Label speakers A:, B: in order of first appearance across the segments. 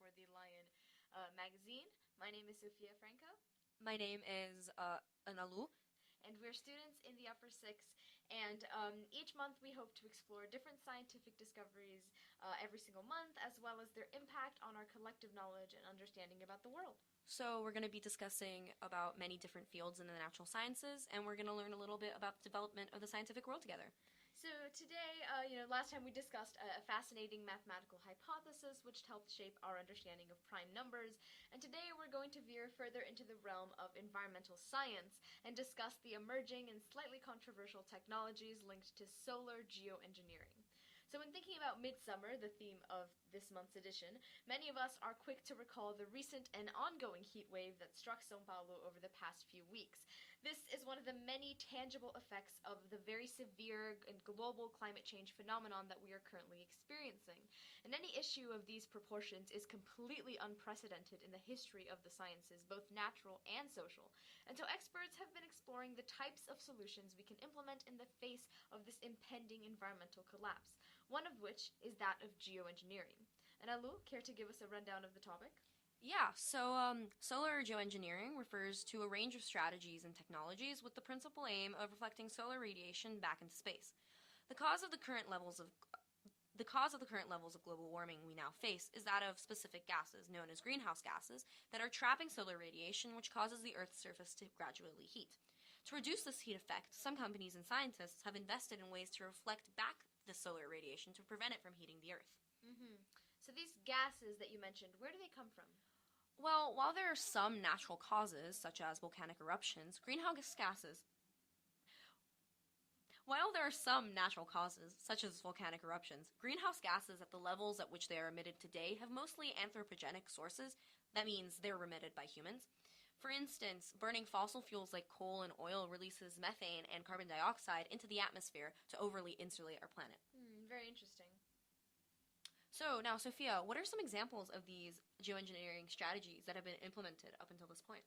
A: for the Lion magazine. My name is Sophia Franco.
B: My name is Analu.
A: And we're students in the upper sixth, and each month we hope to explore different scientific discoveries every single month, as well as their impact on our collective knowledge and understanding about the world.
B: So we're going to be discussing about many different fields in the natural sciences, and we're going to learn a little bit about the development of the scientific world together.
A: So today, last time we discussed a fascinating mathematical hypothesis which helped shape our understanding of prime numbers, and today we're going to veer further into the realm of environmental science and discuss the emerging and slightly controversial technologies linked to solar geoengineering. So when thinking about midsummer, the theme of this month's edition, many of us are quick to recall the recent and ongoing heat wave that struck São Paulo over the past few weeks. This is one of the many tangible effects of the very severe and global climate change phenomenon that we are currently experiencing. And any issue of these proportions is completely unprecedented in the history of the sciences, both natural and social. And so experts have been exploring the types of solutions we can implement in the face of this impending environmental collapse, one of which is that of geoengineering. And Alu, care to give us a rundown of the topic?
B: Yeah, so solar geoengineering refers to a range of strategies and technologies with the principal aim of reflecting solar radiation back into space. The cause of the current levels of global warming we now face is that of specific gases, known as greenhouse gases, that are trapping solar radiation, which causes the Earth's surface to gradually heat. To reduce this heat effect, some companies and scientists have invested in ways to reflect back the solar radiation to prevent it from heating the Earth.
A: Mm-hmm. So these gases that you mentioned, where do they come from?
B: Well, while there are some natural causes, such as volcanic eruptions, greenhouse gases at the levels at which they are emitted today have mostly anthropogenic sources. That means they're emitted by humans. For instance, burning fossil fuels like coal and oil releases methane and carbon dioxide into the atmosphere to overly insulate our planet.
A: Very interesting.
B: So now, Sophia, what are some examples of these geoengineering strategies that have been implemented up until this point?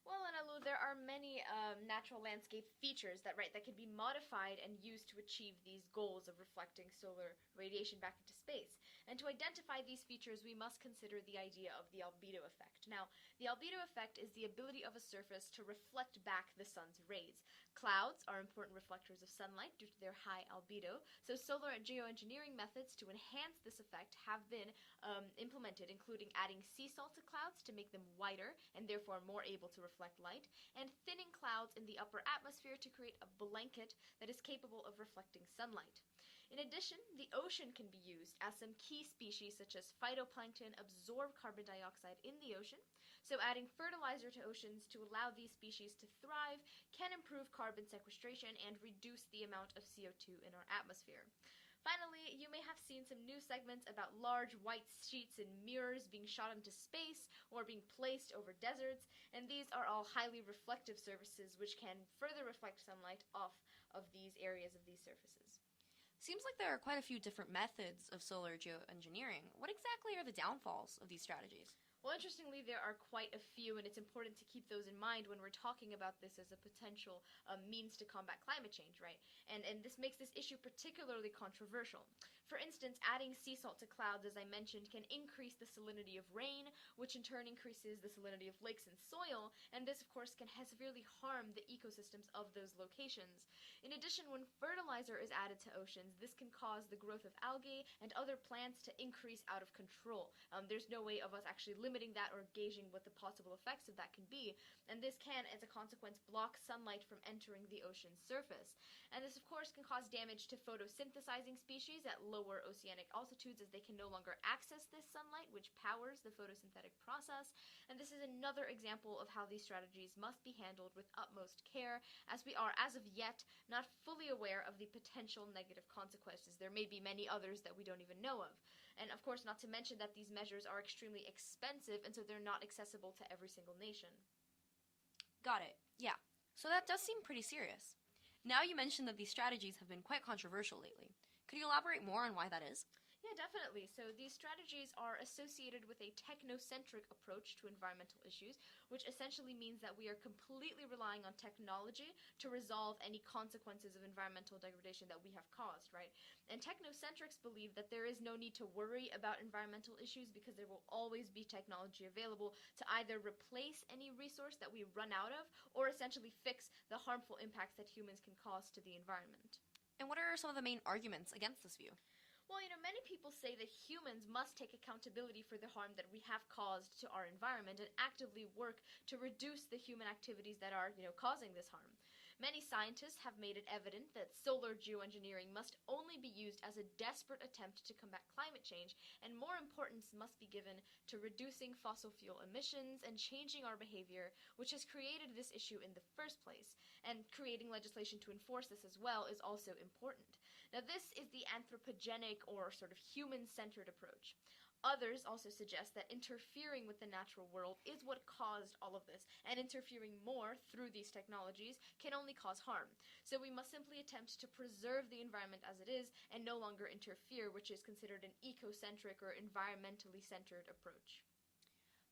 A: Well, Analu, there are many natural landscape features that can be modified and used to achieve these goals of reflecting solar radiation back into space. And to identify these features, we must consider the idea of the albedo effect. Now, the albedo effect is the ability of a surface to reflect back the sun's rays. Clouds are important reflectors of sunlight due to their high albedo, so solar geoengineering methods to enhance this effect have been implemented, including adding sea salt to clouds to make them whiter and therefore more able to reflect light, and thinning clouds in the upper atmosphere to create a blanket that is capable of reflecting sunlight. In addition, the ocean can be used, as some key species such as phytoplankton absorb carbon dioxide in the ocean, so adding fertilizer to oceans to allow these species to thrive can improve carbon sequestration and reduce the amount of CO2 in our atmosphere. Finally, you may have seen some news segments about large white sheets and mirrors being shot into space or being placed over deserts, and these are all highly reflective surfaces which can further reflect sunlight off of these areas of these surfaces.
B: Seems like there are quite a few different methods of solar geoengineering. What exactly are the downfalls of these strategies?
A: Well, interestingly, there are quite a few, and it's important to keep those in mind when we're talking about this as a potential means to combat climate change, right? And this makes this issue particularly controversial. For instance, adding sea salt to clouds, as I mentioned, can increase the salinity of rain, which in turn increases the salinity of lakes and soil, and this, of course, can severely harm the ecosystems of those locations. In addition, when fertilizer is added to oceans, this can cause the growth of algae and other plants to increase out of control. There's no way of us actually limiting that or gauging what the possible effects of that can be, and this can, as a consequence, block sunlight from entering the ocean's surface. And this, of course, can cause damage to photosynthesizing species at lower oceanic altitudes, as they can no longer access this sunlight, which powers the photosynthetic process. And this is another example of how these strategies must be handled with utmost care, as we are, as of yet, not fully aware of the potential negative consequences. There may be many others that we don't even know of. And, of course, not to mention that these measures are extremely expensive, and so they're not accessible to every single nation.
B: Got it. Yeah. So that does seem pretty serious. Now you mentioned that these strategies have been quite controversial lately. Could you elaborate more on why that is?
A: Yeah, definitely. So these strategies are associated with a technocentric approach to environmental issues, which essentially means that we are completely relying on technology to resolve any consequences of environmental degradation that we have caused, right? And technocentrics believe that there is no need to worry about environmental issues because there will always be technology available to either replace any resource that we run out of or essentially fix the harmful impacts that humans can cause to the environment.
B: And what are some of the main arguments against this view?
A: Well, many people say that humans must take accountability for the harm that we have caused to our environment and actively work to reduce the human activities that are, causing this harm. Many scientists have made it evident that solar geoengineering must only be used as a desperate attempt to combat climate change, and more importance must be given to reducing fossil fuel emissions and changing our behavior, which has created this issue in the first place. And creating legislation to enforce this as well is also important. Now, this is the anthropogenic or sort of human-centered approach. Others also suggest that interfering with the natural world is what caused all of this, and interfering more through these technologies can only cause harm. So we must simply attempt to preserve the environment as it is and no longer interfere, which is considered an ecocentric or environmentally centered approach.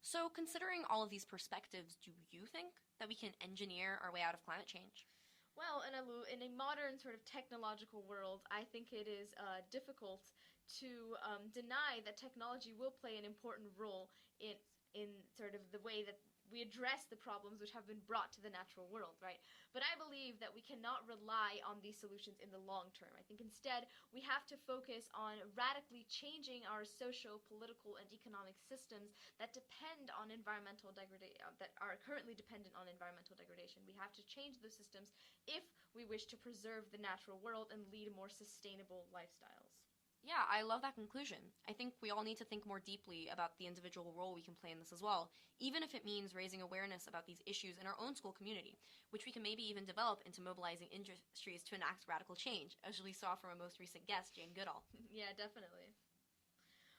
B: So, considering all of these perspectives, do you think that we can engineer our way out of climate change?
A: Well, Analu, in a modern sort of technological world, I think it is difficult to deny that technology will play an important role in sort of the way that we address the problems which have been brought to the natural world, right? But I believe that we cannot rely on these solutions in the long term. I think instead we have to focus on radically changing our social, political, and economic systems that depend on environmental degradation, that are currently dependent on environmental degradation. We have to change those systems if we wish to preserve the natural world and lead more sustainable lifestyles.
B: Yeah, I love that conclusion. I think we all need to think more deeply about the individual role we can play in this as well, even if it means raising awareness about these issues in our own school community, which we can maybe even develop into mobilizing industries to enact radical change, as we saw from our most recent guest, Jane Goodall.
A: Yeah, definitely.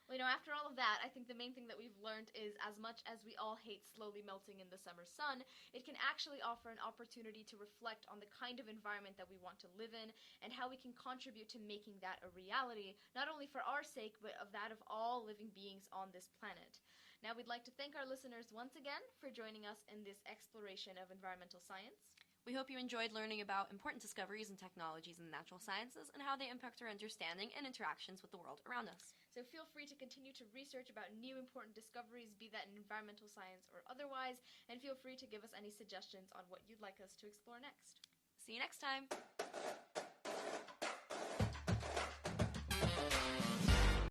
A: Well, after all of that, I think the main thing that we've learned is as much as we all hate slowly melting in the summer sun, it can actually offer an opportunity to reflect on the kind of environment that we want to live in and how we can contribute to making that a reality, not only for our sake, but of that of all living beings on this planet. Now, we'd like to thank our listeners once again for joining us in this exploration of environmental science.
B: We hope you enjoyed learning about important discoveries and technologies in the natural sciences and how they impact our understanding and interactions with the world around us.
A: So feel free to continue to research about new important discoveries, be that in environmental science or otherwise, and feel free to give us any suggestions on what you'd like us to explore next.
B: See you next time!